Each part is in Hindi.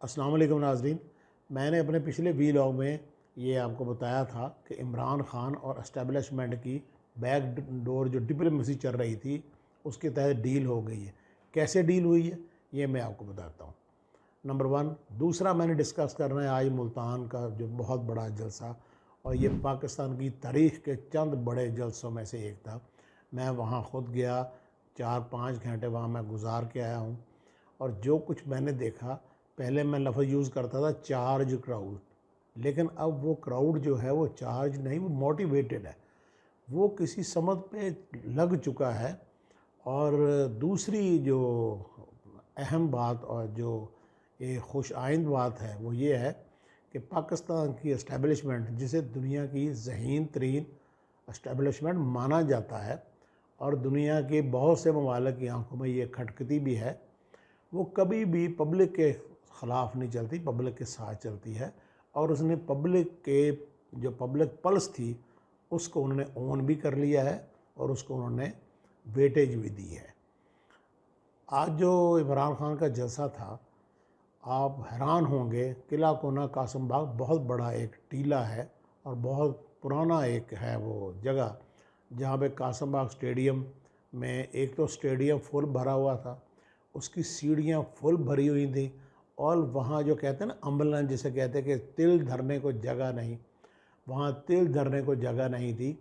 अस्सलाम वालेकुम नाज़रीन। मैंने अपने पिछले वीलॉग में ये आपको बताया था कि इमरान खान और एस्टेब्लिशमेंट की बैक डोर जो डिप्लोमेसी चल रही थी उसके तहत डील हो गई है। कैसे डील हुई है ये मैं आपको बताता हूँ। Number one. दूसरा मैंने डिस्कस करना है आज मुल्तान का जो बहुत बड़ा जलसा, और ये पाकिस्तान की तारीख़ के चंद बड़े जलसों में से एक था। मैं वहाँ ख़ुद गया, 4-5 घंटे वहाँ मैं गुजार के आया हूँ। और जो कुछ मैंने देखा, पहले मैं लफ्ज़ यूज़ करता था चार्ज क्राउड, लेकिन अब वो क्राउड जो है वो चार्ज नहीं, वो मोटिवेटेड है, वो किसी समझ पे लग चुका है। और दूसरी जो अहम बात और जो ये खुश आइंद बात है वो ये है कि पाकिस्तान की इस्टेब्लिशमेंट, जिसे दुनिया की ज़हीन तरीन इस्टेब्लिशमेंट माना जाता है और दुनिया के बहुत से ममालिक की आंखों में ये खटकती भी है, वो कभी भी पब्लिक के ख़िलाफ़ नहीं चलती, पब्लिक के साथ चलती है। और उसने पब्लिक के जो पब्लिक पल्स थी उसको उन्होंने ओन भी कर लिया है और उसको उन्होंने वेटेज भी दी है। आज जो इमरान खान का जलसा था, आप हैरान होंगे। किला कोना कासिम बाग बहुत बड़ा एक टीला है और बहुत पुराना एक है वो जगह, जहाँ पे कासिम बाग स्टेडियम में एक तो स्टेडियम फुल भरा हुआ था, उसकी सीढ़ियाँ फुल भरी हुई थी, और वहाँ जो कहते हैं ना अम्बुलेंस जिसे कहते हैं कि तिल धरने को जगह नहीं, वहाँ तिल धरने को जगह नहीं थी।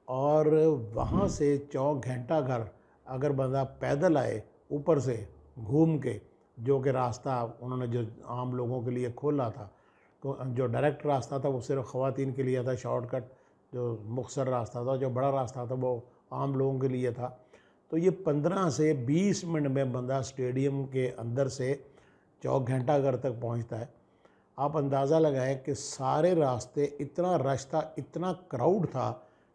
और वहाँ से चौक घंटा घर अगर बंदा पैदल आए ऊपर से घूम के, जो कि रास्ता उन्होंने जो आम लोगों के लिए खोला था, तो जो डायरेक्ट रास्ता था वो सिर्फ ख़वातीन के लिए था, शॉर्टकट जो मुख्तसर रास्ता था, जो बड़ा रास्ता था वो आम लोगों के लिए था। तो ये 15 से 20 मिनट में बंदा स्टेडियम के अंदर से चौक घंटा घर तक पहुंचता है। आप अंदाज़ा लगाएं कि सारे रास्ते इतना रश था, इतना क्राउड था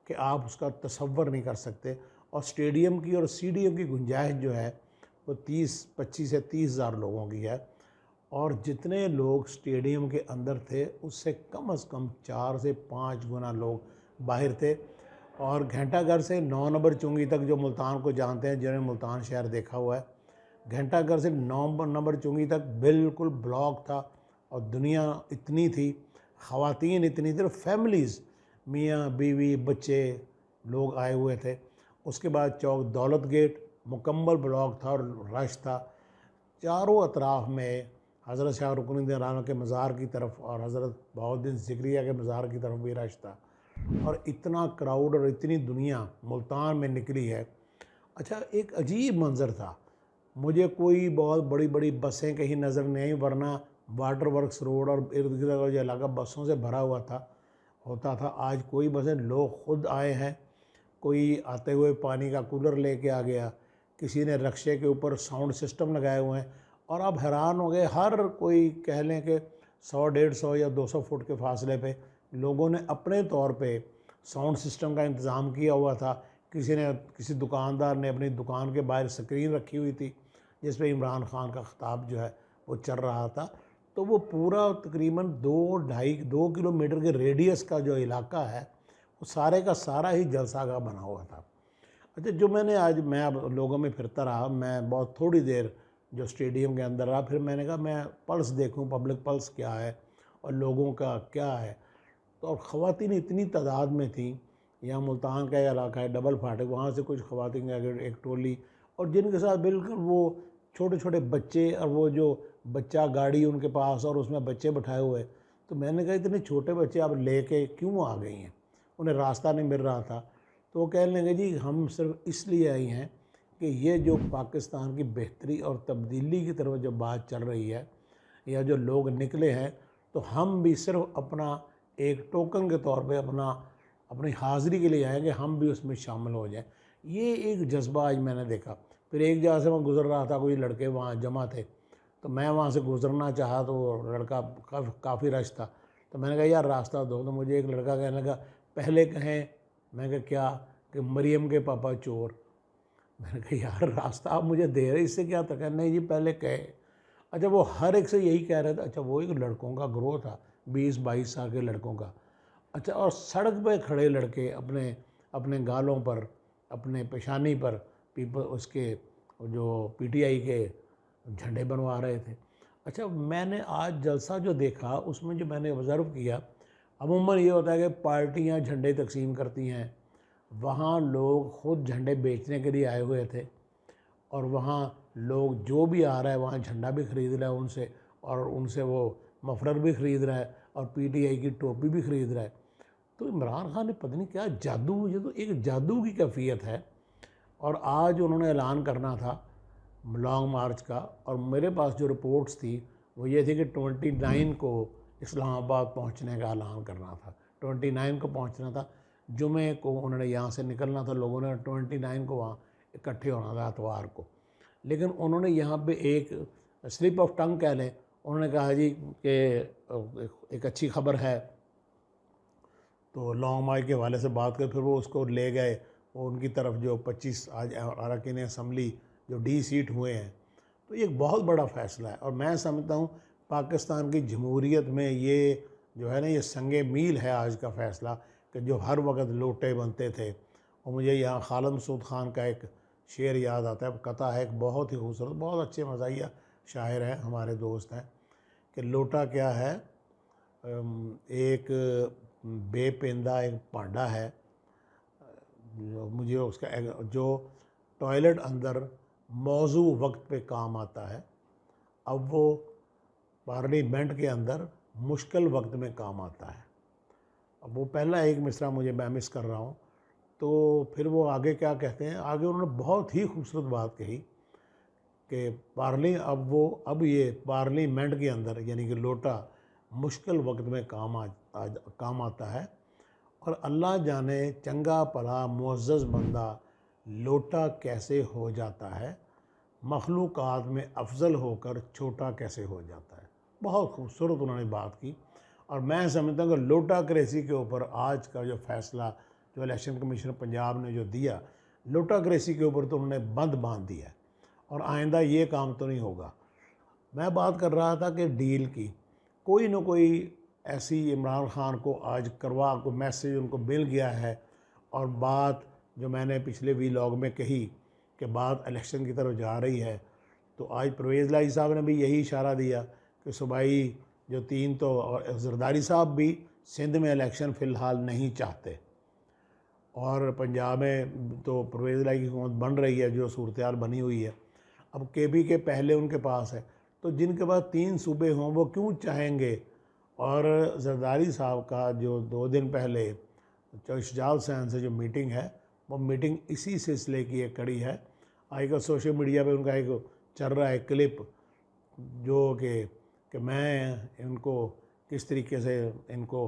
कि आप उसका तसव्वुर नहीं कर सकते। और स्टेडियम की और स्टेडियम की गुंजाइश जो है वो 25 से 30 हज़ार लोगों की है, और जितने लोग स्टेडियम के अंदर थे उससे कम से कम 4 से 5 गुना लोग बाहर थे। और घंटाघर से 9 नंबर चुंगी तक, जो मुल्तान को जानते हैं, जिन्होंने मुल्तान शहर देखा हुआ है, घंटाघर से 9 नंबर चुंगी तक बिल्कुल ब्लॉक था। और दुनिया इतनी थी, ख़वातीन इतनी थी, फैमिलीज़, मियाँ बीवी बच्चे लोग आए हुए थे। उसके बाद चौक दौलत गेट मुकम्मल ब्लॉक था और रश था। चारों अतराफ़ में हज़रत शाह रुकनुद्दीन राना के मज़ार की तरफ और हज़रत बहाउद्दीन ज़िक्रिया के मज़ार की तरफ भी रश था। और इतना क्राउड और इतनी दुनिया मुल्तान में निकली है। अच्छा, एक अजीब मंज़र था। मुझे कोई बहुत बड़ी बड़ी बसें कहीं नज़र नहीं आई, वरना वाटर वर्क्स रोड और इर्द गिर्द का जो इलाका बसों से भरा हुआ था होता था। आज कोई बसें, लोग खुद आए हैं। कोई आते हुए पानी का कूलर लेके आ गया, किसी ने रक्शे के ऊपर साउंड सिस्टम लगाए हुए हैं। और आप हैरान हो गए, हर कोई कह लें कि 100-150 या 200 फुट के फासले पे लोगों ने अपने तौर पे साउंड सिस्टम का इंतज़ाम किया हुआ था। किसी दुकानदार ने अपनी दुकान के बाहर स्क्रीन रखी हुई थी जिस पे इमरान खान का ख़िताब जो है वो चल रहा था। तो वो पूरा तकरीबन 2 किलोमीटर के रेडियस का जो इलाका है वो सारे का सारा ही जलसागाह बना हुआ था। अच्छा, जो मैंने आज मैं अब लोगों में फिरता रहा, मैं बहुत थोड़ी देर जो स्टेडियम के अंदर रहा, फिर मैंने कहा मैं पल्स देखूं, पब्लिक पल्स क्या है और लोगों का क्या है। तो और ख़वातीन इतनी तादाद में थी। यहाँ मुल्तान का इलाका है डबल फाटक, वहाँ से कुछ ख़वातीन की एक टोली, और जिनके साथ बिल्कुल वो छोटे छोटे बच्चे, और वो जो बच्चा गाड़ी उनके पास और उसमें बच्चे बैठाए हुए। तो मैंने कहा इतने छोटे बच्चे आप लेके क्यों आ गई हैं, उन्हें रास्ता नहीं मिल रहा था। तो वो कहने लगे जी हम सिर्फ इसलिए आई हैं कि ये जो पाकिस्तान की बेहतरी और तब्दीली की तरफ जो बात चल रही है, या जो लोग निकले हैं, तो हम भी सिर्फ अपना एक टोकन के तौर पे अपनी हाज़िरी के लिए आए कि हम भी उसमें शामिल हो जाएं। ये एक जज्बा आज मैंने देखा। फिर एक जगह से मैं गुज़र रहा था, कोई लड़के वहाँ जमा थे, तो मैं वहाँ से गुज़रना चाहा तो वो लड़का काफ़ी रश था। तो मैंने कहा यार रास्ता दो। तो मुझे एक लड़का कहने लगा पहले कहें। मैं कहा क्या? कि मरियम के पापा चोर। मैंने कहा यार रास्ता आप मुझे दे रहे, इससे क्या तक है? नहीं जी पहले कहे। अच्छा, वो हर एक से यही कह रहे थे। अच्छा, वो एक लड़कों का ग्रोह था, 20-22 साल के लड़कों का। अच्छा, और सड़क पे खड़े लड़के अपने अपने गालों पर, अपने पेशानी पर पीपल उसके जो पीटीआई के झंडे बनवा रहे थे। अच्छा, मैंने आज जलसा जो देखा उसमें जो मैंने ऑब्ज़र्व किया, अमूमन ये होता है कि पार्टियां झंडे तकसीम करती हैं, वहाँ लोग ख़ुद झंडे बेचने के लिए आए हुए थे और वहाँ लोग जो भी आ रहा है वहाँ झंडा भी ख़रीद रहा है उनसे, और उनसे वो मफलर भी ख़रीद रहा है और पीटीआई की टोपी भी ख़रीद रहा है। तो इमरान खान ने पता नहीं क्या जादू, ये तो एक जादू की कैफियत है। और आज उन्होंने ऐलान करना था लॉन्ग मार्च का, और मेरे पास जो रिपोर्ट्स थी वो ये थी कि 29 को इस्लामाबाद पहुंचने का ऐलान करना था, 29 को पहुंचना था, जुमे को उन्होंने यहाँ से निकलना था, लोगों ने 29 को वहाँ इकट्ठे होना था इतवार को। लेकिन उन्होंने यहाँ पे एक स्लिप ऑफ टंग कह लें, उन्होंने कहा जी कि एक अच्छी खबर है, तो लॉन्ग मार्च के हवाले से बात कर, फिर वो उसको ले गए, वो उनकी तरफ जो 25 आज अरकान असम्बली जो डी सीट हुए हैं। तो ये एक बहुत बड़ा फ़ैसला है, और मैं समझता हूँ पाकिस्तान की जमहूरियत में ये जो है ना, ये संगे मील है आज का फ़ैसला, कि जो हर वक्त लोटे बनते थे। और मुझे यहाँ खालिद मसूद ख़ान का एक शेर याद आता है, कथा है, एक बहुत ही खूबसूरत, बहुत अच्छे मज़ाहिया शायर हैं, हमारे दोस्त हैं, कि लोटा क्या है, एक बेपेंदा एक पांडा है, मुझे उसका जो टॉयलेट अंदर मौजू वक्त पे काम आता है, अब वो पार्लियामेंट के अंदर मुश्किल वक्त में काम आता है। अब वो पहला एक मिसरा मुझे मैं मिस कर रहा हूँ, तो फिर वो आगे क्या कहते हैं, आगे उन्होंने बहुत ही खूबसूरत बात कही कि अब ये पार्लियामेंट के अंदर यानी कि लोटा मुश्किल वक्त में काम आता है, और अल्लाह जाने चंगा भला मुअज़्ज़ज़ बंदा लोटा कैसे हो जाता है, मखलूक़ात में अफजल होकर छोटा कैसे हो जाता है। बहुत खूबसूरत उन्होंने बात की, और मैं समझता हूँ कि लोटा क्रेसी के ऊपर आज का जो फ़ैसला जो इलेक्शन कमीशन पंजाब ने जो दिया, लोटा क्रेसी के ऊपर तो उन्होंने बंद बांध दिया है, और आइंदा ये काम तो नहीं होगा। मैं बात कर रहा था कि डील की, कोई ना कोई ऐसी इमरान खान को आज को मैसेज उनको मिल गया है, और बात जो मैंने पिछले वीलॉग में कही कि बात इलेक्शन की तरफ जा रही है, तो आज परवेज़ लाई साहब ने भी यही इशारा दिया कि सूबाई जो 3 तो, और जरदारी साहब भी सिंध में इलेक्शन फ़िलहाल नहीं चाहते, और पंजाब में तो परवेज़ लाई की हुकूमत बन रही है, जो सूरत हाल बनी हुई है। अब केबी के पहले उनके पास है, तो जिनके पास 3 सूबे हों वो क्यों चाहेंगे। और जरदारी साहब का जो 2 दिन पहले इशजाल हुसैन से जो मीटिंग है, वो मीटिंग इसी सिलसिले की एक कड़ी है। आजकल सोशल मीडिया पे उनका एक चल रहा है क्लिप, जो कि मैं इनको किस तरीके से इनको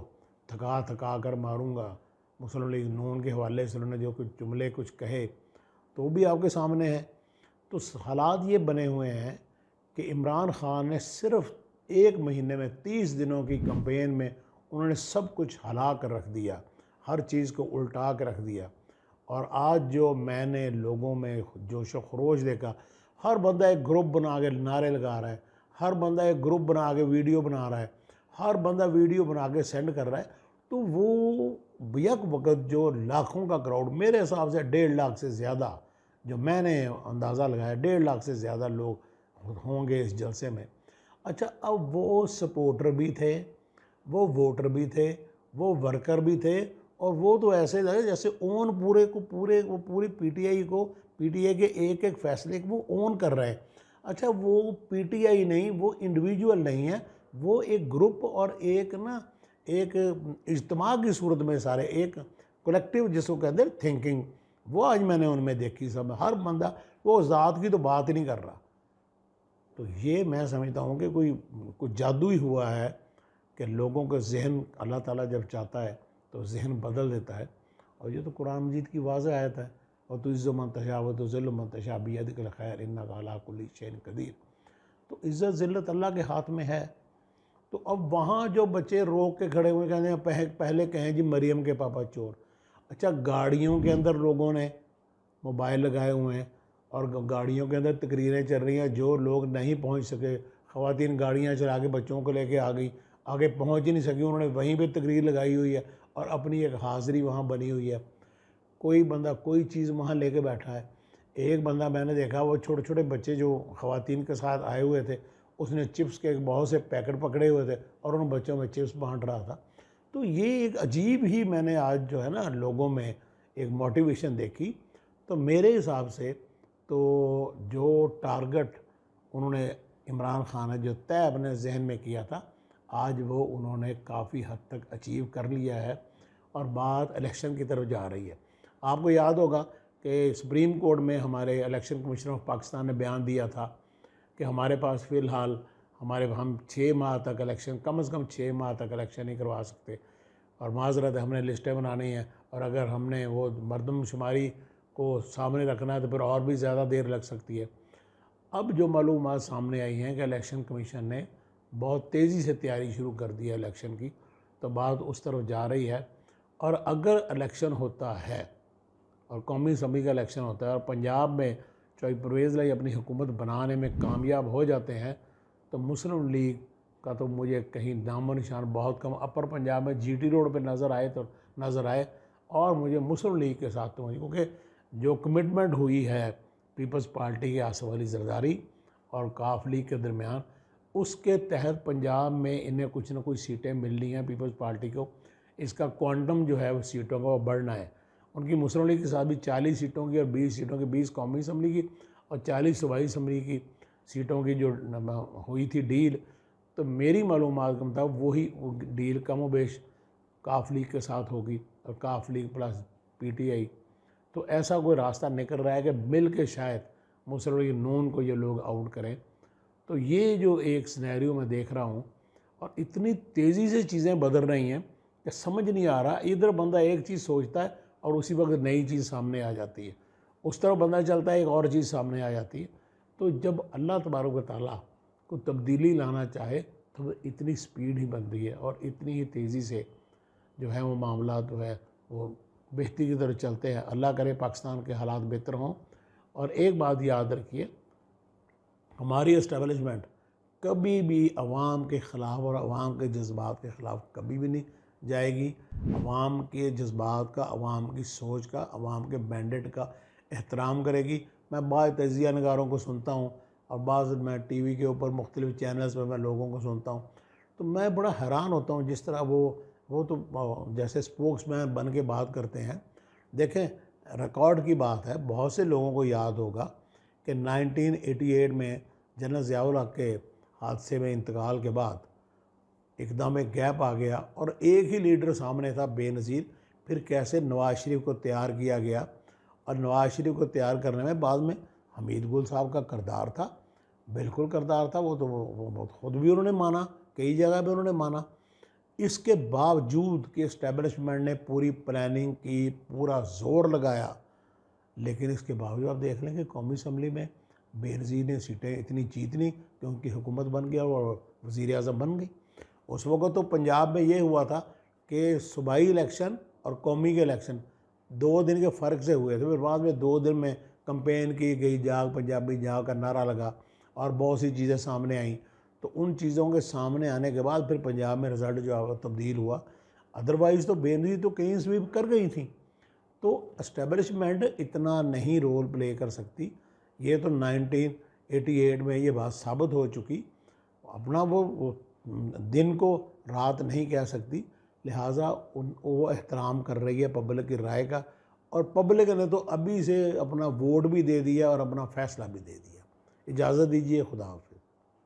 थका कर मारूंगा, मुस्लिम लीग नून के हवाले से उन्होंने जो कुछ जुमले कुछ कहे, तो भी आपके सामने है। तो हालात ये बने हुए हैं कि इमरान खान ने सिर्फ 1 महीने में 30 दिनों की कैंपेन में उन्होंने सब कुछ हला कर रख दिया, हर चीज़ को उल्टा कर रख दिया। और आज जो मैंने लोगों में जोश व खरोश देखा, हर बंदा एक ग्रुप बना के नारे लगा रहा है, हर बंदा एक ग्रुप बना के वीडियो बना रहा है, हर बंदा वीडियो बना के सेंड कर रहा है। तो वो यक वक्त जो लाखों का क्राउड, मेरे हिसाब से 1.5 लाख से ज़्यादा, जो मैंने अंदाज़ा लगाया 1.5 लाख से ज़्यादा लोग होंगे इस जलसे में। अच्छा, अब वो सपोर्टर भी थे, वो वोटर भी थे, वो वर्कर भी थे, और वो तो ऐसे लगे जैसे ओन पूरी पीटीआई के एक एक फैसले को वो ओन कर रहे हैं। अच्छा, वो पीटीआई नहीं, वो इंडिविजुअल नहीं है, वो एक ग्रुप और एक इज्तिमा की सूरत में सारे एक कलेक्टिव जिसको कहते हैं थिंकिंग, वो आज मैंने उनमें देखी। सब हर बंदा वो ज़ात की तो बात ही नहीं कर रहा। तो ये मैं समझता हूँ कि कुछ जादू ही हुआ है कि लोगों का जहन अल्लाह ताला जब चाहता है तो जहन बदल देता है। और ये तो कुरान मजीद की वाज़ह आयत है, और तो इज़्ज़त मन तशा व तुज़िल्लु मन तशा बियदिकल खैर इन्नका अला कुल्लि शैइन क़दीर। तो इज़्ज़त ज़िल्लत अल्लाह के हाथ में है। तो अब वहाँ जो बच्चे रोक के खड़े हुए कहते हैं पहले कहें जी मरियम के पापा चोर। अच्छा, गाड़ियों के अंदर लोगों ने मोबाइल लगाए हुए हैं और गाड़ियों के अंदर तकरीरें चल रही हैं, जो लोग नहीं पहुंच सके, ख़वातीन गाड़ियां चला के बच्चों को लेके आ गई, आगे पहुंच ही नहीं सकी, उन्होंने वहीं पे तकरीर लगाई हुई है और अपनी एक हाज़िरी वहाँ बनी हुई है। कोई बंदा कोई चीज़ वहाँ लेके बैठा है। एक बंदा मैंने देखा, वो छोटे छोटे बच्चे जो ख़वातीन के साथ आए हुए थे, उसने चिप्स के बहुत से पैकेट पकड़े हुए थे और उन बच्चों में चिप्स बांट रहा था। तो ये एक अजीब ही मैंने आज जो है ना लोगों में एक मोटिवेशन देखी। तो मेरे हिसाब से तो जो टारगेट उन्होंने इमरान खान ने जो तय अपने जहन में किया था, आज वो उन्होंने काफ़ी हद तक अचीव कर लिया है और बात इलेक्शन की तरफ जा रही है। आपको याद होगा कि सुप्रीम कोर्ट में हमारे इलेक्शन कमीशन ऑफ पाकिस्तान ने बयान दिया था कि हमारे पास फ़िलहाल हम 6 माह तक इलेक्शन, कम से कम 6 माह तक इलेक्शन नहीं करवा सकते और माजरत है, हमने लिस्टें बनानी हैं और अगर हमने वो मरदमशुमारी को सामने रखना है तो फिर और भी ज़्यादा देर लग सकती है। अब जो मालूमात सामने आई हैं कि इलेक्शन कमीशन ने बहुत तेज़ी से तैयारी शुरू कर दी है इलेक्शन की, तो बात उस तरफ जा रही है। और अगर इलेक्शन होता है और कौमी असम्बली का इलेक्शन होता है और पंजाब में चाहे परवेज़ लाई अपनी हुकूमत बनाने में कामयाब हो जाते हैं, तो मुस्लिम लीग का तो मुझे कहीं नामो निशान बहुत कम अपर पंजाब में GT रोड पे नज़र आए तो नज़र आए। और मुझे मुस्लिम लीग के साथ तो क्योंकि जो कमिटमेंट हुई है पीपल्स पार्टी के आसिफ अली जरदारी और काफ लीग के दरमियान, उसके तहत पंजाब में इन्हें कुछ ना कुछ सीटें मिलनी हैं पीपल्स पार्टी को। इसका क्वांटम जो है वो सीटों का वो बढ़ना है। उनकी मुस्लिम लीग के साथ भी 40 सीटों की और 20 सीटों की, 20 कौमी असम्बली की और 40 सूबाई असम्बली की सीटों की जो हुई थी डील, तो मेरी मालूमात के मुताबिक वही डील कम बेश काफ लीग के साथ होगी और काफ लीग प्लस PTI। तो ऐसा कोई रास्ता निकल रहा है कि मिल के शायद मुस्लिम लीग नून को ये लोग आउट करें। तो ये जो एक सिनेरियो मैं देख रहा हूँ और इतनी तेज़ी से चीज़ें बदल रही हैं कि समझ नहीं आ रहा। इधर बंदा एक चीज़ सोचता है और उसी वक्त नई चीज़ सामने आ जाती है, उस तरफ बंदा चलता है एक और चीज़ सामने आ जाती है। तो जब अल्लाह तबारक व तआला को तब्दीली लाना चाहे तो इतनी स्पीड ही बन रही है और इतनी ही तेज़ी से जो है वो मामला जो है वो बेहतरी की तरफ चलते हैं। अल्लाह करे पाकिस्तान के हालात बेहतर हों। और एक बात याद रखिए, हमारी इस्टेब्लिशमेंट कभी भी अवाम के ख़िलाफ़ और अवाम के जज्बात के ख़िलाफ़ कभी भी नहीं जाएगी। अवाम के जज्बात का, अवाम की सोच का, अवाम के मैंडेट का एहतराम करेगी। मैं बाद तजिया नगारों को सुनता हूँ और बाद मैं TV के ऊपर मुख्तलिफ़ चैनल्स पर मैं लोगों को सुनता हूँ, तो मैं बड़ा हैरान होता हूँ जिस तरह वो तो जैसे स्पोक्समैन बन के बात करते हैं। देखें, रिकॉर्ड की बात है, बहुत से लोगों को याद होगा कि 1988 में जनरल ज़ियाउल हक़ के हादसे में इंतकाल के बाद एकदम एक गैप आ गया और एक ही लीडर सामने था बेनज़ीर। फिर कैसे नवाज़ शरीफ को तैयार किया गया और नवाज़ शरीफ को तैयार करने में बाद में हमीद गुल साहब का किरदार था, बिल्कुल किरदार था। वो तो वो खुद भी उन्होंने माना, कई जगह पे उन्होंने माना। इसके बावजूद कि इस्टेब्लिशमेंट ने पूरी प्लानिंग की, पूरा ज़ोर लगाया, लेकिन इसके बावजूद आप देख लें कि कौमी असम्बली में बेनज़ीर ने सीटें इतनी जीत ली कि उनकी हुकूमत बन गया और वज़ीर आज़म बन गई। उस वक़्त तो पंजाब में ये हुआ था कि सूबाई इलेक्शन और कौमी के इलेक्शन 2 दिन के फ़र्क से हुए थे। फिर बाद में 2 दिन में कंपेन की गई, जाग पंजाबी जाग का नारा लगा और बहुत सी चीज़ें सामने आईं। तो उन चीज़ों के सामने आने के बाद फिर पंजाब में रिज़ल्ट जो है तब्दील हुआ। अदरवाइज़ तो बेनज़ीर तो कहीं स्वीप कर गई थी। तो इस्टेब्लिशमेंट इतना नहीं रोल प्ले कर सकती। ये तो 1988 में ये बात साबित हो चुकी। अपना वो दिन को रात नहीं कह सकती, लिहाजा वो एहतराम कर रही है पब्लिक की राय का और पब्लिक ने तो अभी से अपना वोट भी दे दिया और अपना फ़ैसला भी दे दिया। इजाज़त दीजिए, खुदा हाफ़िज़।